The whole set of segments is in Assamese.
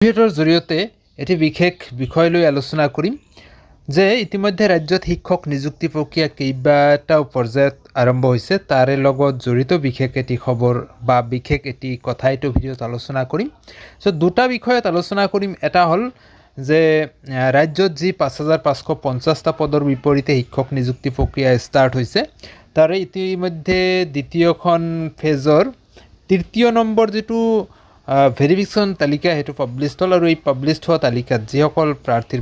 ভিডিঅ'ৰ জৰিয়তে এটি বিশেষ বিষয় লৈ আলোচনা কৰিম যে ইতিমধ্যে ৰাজ্যত শিক্ষক নিযুক্তি প্ৰক্ৰিয়া কেইবাটাও পৰ্যায়ত আৰম্ভ হৈছে। তাৰে লগত জড়িত বিশেষ এটি খবৰ বা বিশেষ এটি কথা এইটো ভিডিঅ'ত আলোচনা কৰিম। সো দুটা বিষয়ত আলোচনা কৰিম। এটা হ'ল যে ৰাজ্যত যি ৫,৫৫০টা পদৰ বিপৰীতে শিক্ষক নিযুক্তি প্ৰক্ৰিয়া ষ্টাৰ্ট হৈছে, তাৰে ইতিমধ্যে দ্বিতীয়খন ফেজৰ তৃতীয় নম্বৰ যিটো ভেৰিফিকেশ্যন তালিকা সেইটো পাব্লিছ হ'ল। আৰু এই পাব্লিছ হোৱা তালিকাত যিসকল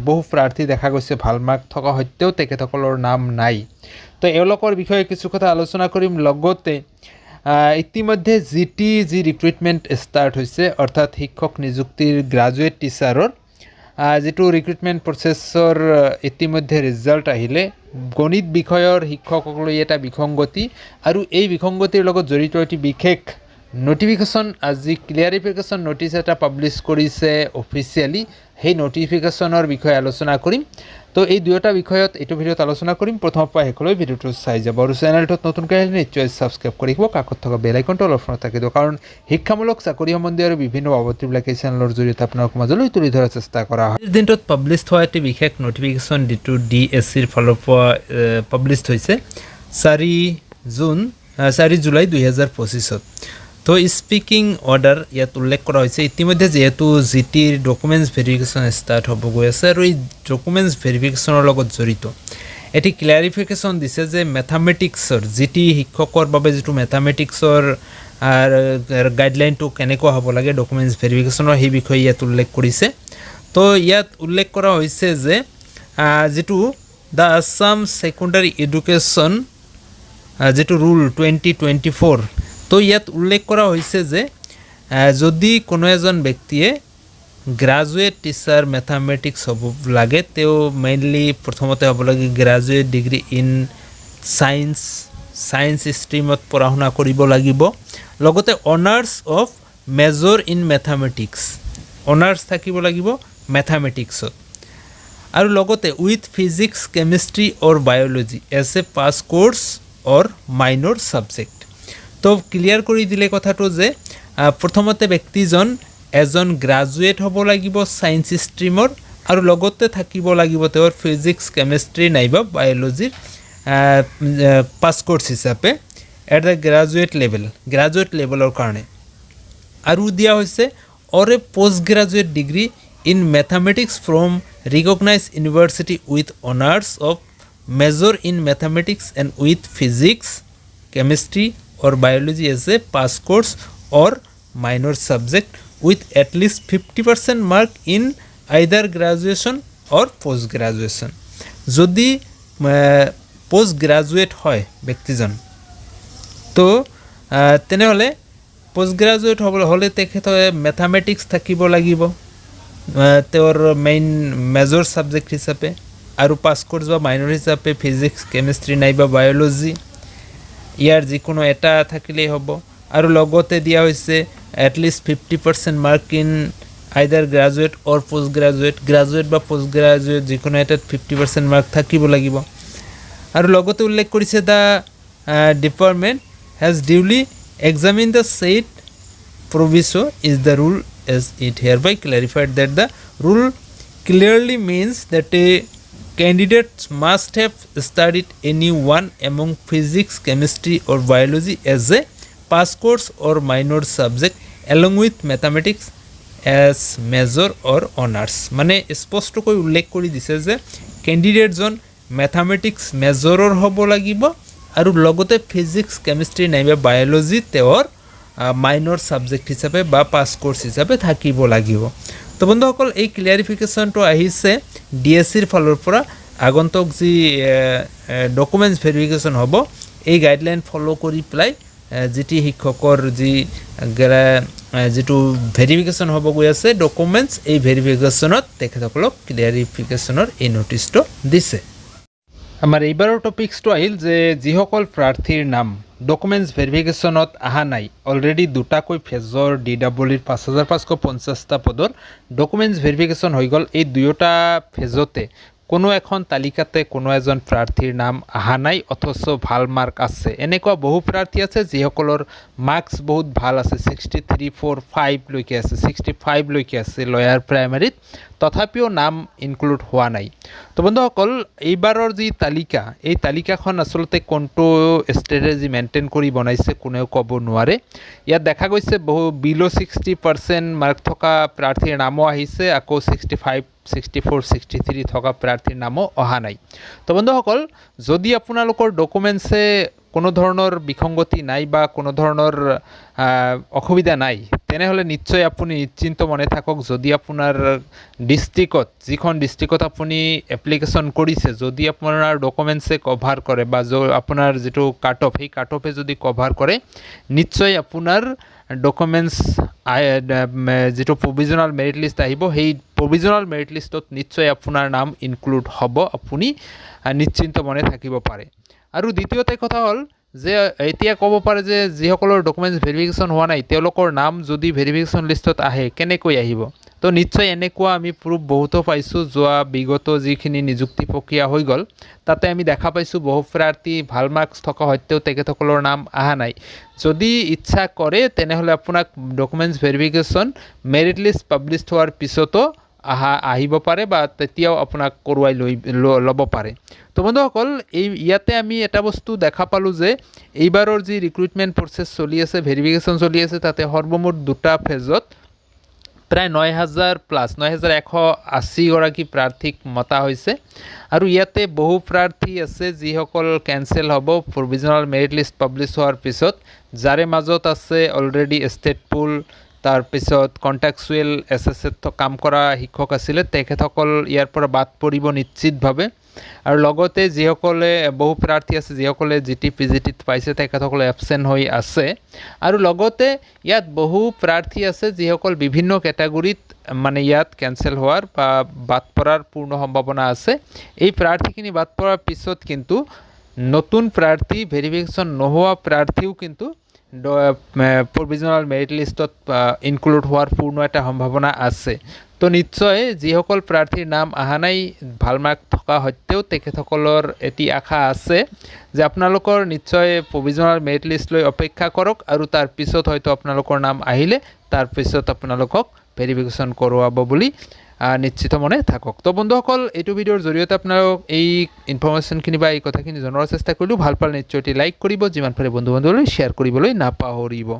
বহু প্ৰাৰ্থী দেখা গৈছে ভাল মাৰ্ক থকা সত্ত্বেও তেখেতসকলৰ নাম নাই। তো এওঁলোকৰ বিষয়ে কিছু কথা আলোচনা কৰিম। লগতে ইতিমধ্যে যি ৰিক্ৰুইটমেণ্ট ষ্টাৰ্ট হৈছে, অৰ্থাৎ শিক্ষক নিযুক্তিৰ গ্ৰাজুৱেট টিচাৰৰ যিটো ৰিক্ৰুইটমেণ্ট প্ৰচেছৰ ইতিমধ্যে ৰিজাল্ট আহিলে গণিত বিষয়ৰ শিক্ষকসকলৈ এটা বিসংগতি, আৰু এই বিসংগতিৰ লগত জড়িত এটি বিশেষ নটিফিকেশ্যন, আজি ক্লিয়াৰিফিকেশ্যন নটিচ এটা পাব্লিছ কৰিছে অফিচিয়েলি। সেই নটিফিকেশ্যনৰ বিষয়ে আলোচনা কৰিম। তো এই দুয়োটা বিষয়ত এইটো ভিডিঅ'ত আলোচনা কৰিম। প্ৰথমৰ পৰা শেষলৈ ভিডিঅ'টো চাই যাব, আৰু চেনেলটোত নতুনকৈ আহিলে নিশ্চয় ছাবস্ক্ৰাইব কৰি দিব, কাষত থকা বেল আইকনটো অলপ সময় থাকি দিব, কাৰণ শিক্ষামূলক চাকৰি সম্বন্ধীয় আৰু বিভিন্ন বাবদবিলাক এই চেনেলৰ জৰিয়তে আপোনালোকৰ মাজলৈ তুলি ধৰাৰ চেষ্টা কৰা হয়। আজিৰ দিনটোত পাব্লিছ হোৱা এটি বিশেষ নটিফিকেশ্যন যিটো DSCৰ ফালৰ পৰা পাব্লিছ হৈছে 4 জুলাই 2025। তো স্পিকিং অৰ্ডাৰ ইয়াত উল্লেখ কৰা হৈছে। ইতিমধ্যে যিহেতু GTৰ ডকুমেণ্টছ ভেৰিফিকেশ্যন ষ্টাৰ্ট হ'ব গৈ আছে, আৰু এই ডকুমেণ্টছ ভেৰিফিকেশ্যনৰ লগত জড়িত এটি ক্লিয়াৰিফিকেশ্যন দিছে যে মেথামেটিক্সৰ GT শিক্ষকৰ বাবে যিটো মেথামেটিক্সৰ গাইডলাইনটো কেনেকুৱা হ'ব লাগে ডকুমেণ্টছ ভেৰিফিকেশ্যনৰ, সেই বিষয়ে ইয়াত উল্লেখ কৰিছে। তো ইয়াত উল্লেখ কৰা হৈছে যে যিটো দ্য আছাম ছেকেণ্ডাৰী এডুকেশ্যন যিটো ৰুল 2024, তো ইয়াত উল্লেখ কৰা হৈছে যে যদি কোনো এজন ব্যক্তিয়ে গ্ৰাজুৱেট টিচাৰ মেথামেটিক্স হ'ব লাগে, তেওঁ মেইনলি প্ৰথমতে হ'ব লাগে গ্ৰাজুৱেট ডিগ্ৰী ইন ছায়েন্স ষ্ট্ৰীমত পঢ়া শুনা কৰিব লাগিব। লগতে honours of major in mathematics, honours থাকিব লাগিব মেথামেটিক্সত, আৰু লগতে with physics chemistry or biology as a pass course or minor subject. তো ক্লিয়াৰ কৰি দিলে কথাটো যে প্ৰথমতে ব্যক্তিজন এজন গ্ৰাজুৱেট হ'ব লাগিব ছায়েন্স ষ্ট্ৰীমৰ, আৰু লগতে থাকিব লাগিব তেওঁৰ ফিজিক্স কেমিষ্ট্ৰি নাইবা বায়'লজিৰ পাছ কোৰ্ছ হিচাপে এট দ্য গ্ৰাজুৱেট লেভেলৰ কাৰণে। আৰু দিয়া হৈছে or a post graduate degree in mathematics from recognise university with honours of major in mathematics and with physics chemistry or biology as a pass course or minor subject with at least 50% mark in either graduation or post graduation. যদি পোষ্ট গ্ৰাজুৱেট হয় ব্যক্তিজন, তো তেনেহ'লে পোষ্ট গ্ৰাজুৱেট হ'লে তেখেতে মেথামেটিক্স থাকিব লাগিব তেওঁৰ মেইন মেজৰ ছাবজেক্ট হিচাপে, আৰু পাছ কোৰ্ছ বা মাইনৰ হিচাপে ফিজিক্স কেমিষ্ট্ৰি নাইবা বায়'লজি, ইয়াৰ যিকোনো এটা থাকিলেই হ'ব। আৰু লগতে দিয়া হৈছে at least 50% mark in either graduate or post graduate বা পষ্ট গ্ৰাজুৱেট যিকোনো এটাত 50% মাৰ্ক থাকিব লাগিব। আৰু লগতে উল্লেখ কৰিছে the department has duly examine the said proviso is the rule as it hereby clarified that the rule clearly means that a candidates must have studied any one among physics, chemistry or biology as a pass course or minor subject along with mathematics as major or honors। মানে স্পষ্টকৈ উল্লেখ কৰি দিছে যে কেণ্ডিডেটজন মেথামেটিক্স মেজৰৰ হ'ব লাগিব, আৰু লগতে ফিজিক্স কেমিষ্ট্ৰি নাইবা বায়'লজি তেওঁৰ মাইনৰ ছাবজেক্ট হিচাপে বা পাছ কোৰ্ছ হিচাপে থাকিব লাগিব। তো বন্ধুসকল, এই ক্লিয়াৰিফিকেশ্যনটো আহিছে DSCৰ ফালৰ পৰা। আগন্তুক যি ডকুমেণ্টছ ভেৰিফিকেশ্যন হ'ব, এই গাইডলাইন ফ'ল' কৰি পেলাই GT শিক্ষকৰ যিটো ভেৰিফিকেশ্যন হ'ব গৈ আছে ডকুমেণ্টছ, এই ভেৰিফিকেশ্যনত তেখেতসকলক ক্লিয়াৰিফিকেশ্যনৰ এই নটিচটো দিছে। আমাৰ এইবাৰৰ টপিক্সটো আহিল যে যিসকল প্ৰাৰ্থীৰ নাম ডকুমেণ্টছ ভেৰিফিকেশ্যনত অহা নাই, অলৰেডি দুটাকৈ ফেজৰ DWৰ ৫,৫৫০টা পদৰ ডকুমেণ্টছ ভেৰিফিকেশ্যন হৈ গ'ল। এই দুয়োটা ফেজতে কোনো এখন তালিকাতে কোনো এজন প্ৰাৰ্থীৰ নাম অহা নাই অথচ ভাল মাৰ্ক আছে। এনেকুৱা বহু প্ৰাৰ্থী আছে যিসকলৰ মাৰ্কছ বহুত ভাল আছে, 63, 4, 5 লৈকে আছে, 65 লৈকে আছে লয়াৰ প্ৰাইমাৰীত, তথাপিও নাম ইনক্লুড হোৱা নাই। তো বন্ধুসকল, এইবাৰৰ যি তালিকা, এই তালিকাখন আচলতে কোনটো ষ্ট্ৰেটেজি মেইনটেইন কৰি বনাইছে কোনেও ক'ব নোৱাৰে। ইয়াত দেখা গৈছে বহু বিল' 60% মাৰ্ক থকা প্ৰাৰ্থীৰ নামো আহিছে, আকৌ 65, 64, 63 থকা প্ৰাৰ্থীৰ নামো অহা নাই। তো বন্ধুসকল, যদি আপোনালোকৰ ডকুমেণ্টছে কোনো ধৰণৰ বিসংগতি নাই বা কোনো ধৰণৰ অসুবিধা নাই, তেনেহ'লে নিশ্চয় আপুনি নিশ্চিন্ত মনে থাকক। যদি আপোনাৰ ডিষ্ট্ৰিক্টত, যিখন ডিষ্ট্ৰিক্টত আপুনি এপ্লিকেশ্যন কৰিছে, যদি আপোনাৰ ডকুমেণ্টছে কভাৰ কৰে বা আপোনাৰ যিটো কাট অফ, সেই কাট অফে যদি কভাৰ কৰে, নিশ্চয় আপোনাৰ ডকুমেণ্টছ যিটো প্ৰভিজনেল মেৰিট লিষ্ট আহিব, সেই প্ৰভিজনেল মেৰিট লিষ্টত নিশ্চয় আপোনাৰ নাম ইনক্লুড হ'ব, আপুনি নিশ্চিন্ত মনে থাকিব পাৰে। আৰু দ্বিতীয়তে কথা হ'ল যে এতিয়া ক'ব পাৰে যে যিসকলৰ ডকুমেণ্টছ ভেৰিফিকেশ্যন হোৱা নাই, তেওঁলোকৰ নাম যদি ভেৰিফিকেশ্যন লিষ্টত আহে, কেনেকৈ আহিব? তো নিশ্চয় এনেকুৱা আমি প্ৰুফ বহুতো পাইছোঁ। যোৱা বিগত যিখিনি নিযুক্তি প্ৰক্ৰিয়া হৈ গ'ল, তাতে আমি দেখা পাইছোঁ বহু প্ৰাৰ্থী ভাল মাৰ্কছ থকা সত্ত্বেও তেখেতসকলৰ নাম অহা নাই। যদি ইচ্ছা কৰে তেনেহ'লে আপোনাক documents verification merit list publish হোৱাৰ পিছতো আহিব পাৰে বা তেতিয়াও আপোনাক কৰোৱাই ল'ব পাৰে। তো বন্ধুসকল, ইয়াতে আমি এটা বস্তু দেখা পালোঁ যে এইবাৰৰ যি ৰিক্ৰুইটমেণ্ট প্ৰচেছ চলি আছে, ভেৰিফিকেশ্যন চলি আছে, তাতে সৰ্বমুঠ 2টা ফেজত প্ৰায় 9,180গৰাকী প্ৰাৰ্থীক মতা হৈছে। আৰু ইয়াতে বহু প্ৰাৰ্থী আছে যিসকল কেঞ্চেল হ'ব প্ৰভিজনেল মেৰিট লিষ্ট পাব্লিছ হোৱাৰ পিছত, যাৰে মাজত আছে অলৰেডি ষ্টেট পুল, তাৰপিছত কণ্ট্ৰেকচুৱেল এছএছত কাম কৰা শিক্ষক আছিলে, তেখেতসকল ইয়াৰ পৰা বাদ পৰিব নিশ্চিতভাৱে। আৰু লগতে যিসকলে বহু প্ৰাৰ্থী আছে যিসকলে GT PGTত পাইছে, তেখেতসকলে এবচেণ্ট হৈ আছে। আৰু লগতে ইয়াত বহু প্ৰাৰ্থী আছে যিসকল বিভিন্ন কেটাগৰীত মানে ইয়াত কেঞ্চেল হোৱাৰ বা বাদ পৰাৰ পূৰ্ণ সম্ভাৱনা আছে। এই প্ৰাৰ্থীখিনি বাদ পৰাৰ পিছত কিন্তু নতুন প্ৰাৰ্থী, ভেৰিফিকেশ্যন নোহোৱা প্ৰাৰ্থীও কিন্তু প্ৰভিজনেল মেৰিট লিষ্টত ইনক্লুড হোৱাৰ পূৰ্ণ এটা সম্ভাৱনা আছে। তো নিশ্চয় যিসকল প্ৰাৰ্থীৰ নাম অহা নাই ভাল মাৰ্ক থকা সত্ত্বেও, তেখেতসকলৰ এটি আশা আছে যে আপোনালোকৰ নিশ্চয় প্ৰভিজনেল মেৰিট লিষ্ট লৈ অপেক্ষা কৰক, আৰু তাৰপিছত হয়তো আপোনালোকৰ নাম আহিলে তাৰপিছত আপোনালোকক ভেৰিফিকেশ্যন কৰোৱাব বুলি নিশ্চিত মনে থাকক। তো বন্ধুসকল, এইটো ভিডিঅ'ৰ জৰিয়তে আপোনালোক এই ইনফৰ্মেশ্যনখিনি বা এই কথাখিনি জনোৱাৰ চেষ্টা কৰিলোঁ। ভাল পালে নিশ্চয় এটি লাইক কৰিব, যিমান পাৰে বন্ধু বান্ধৱীলৈ শ্বেয়াৰ কৰিবলৈ নাপাহৰিব।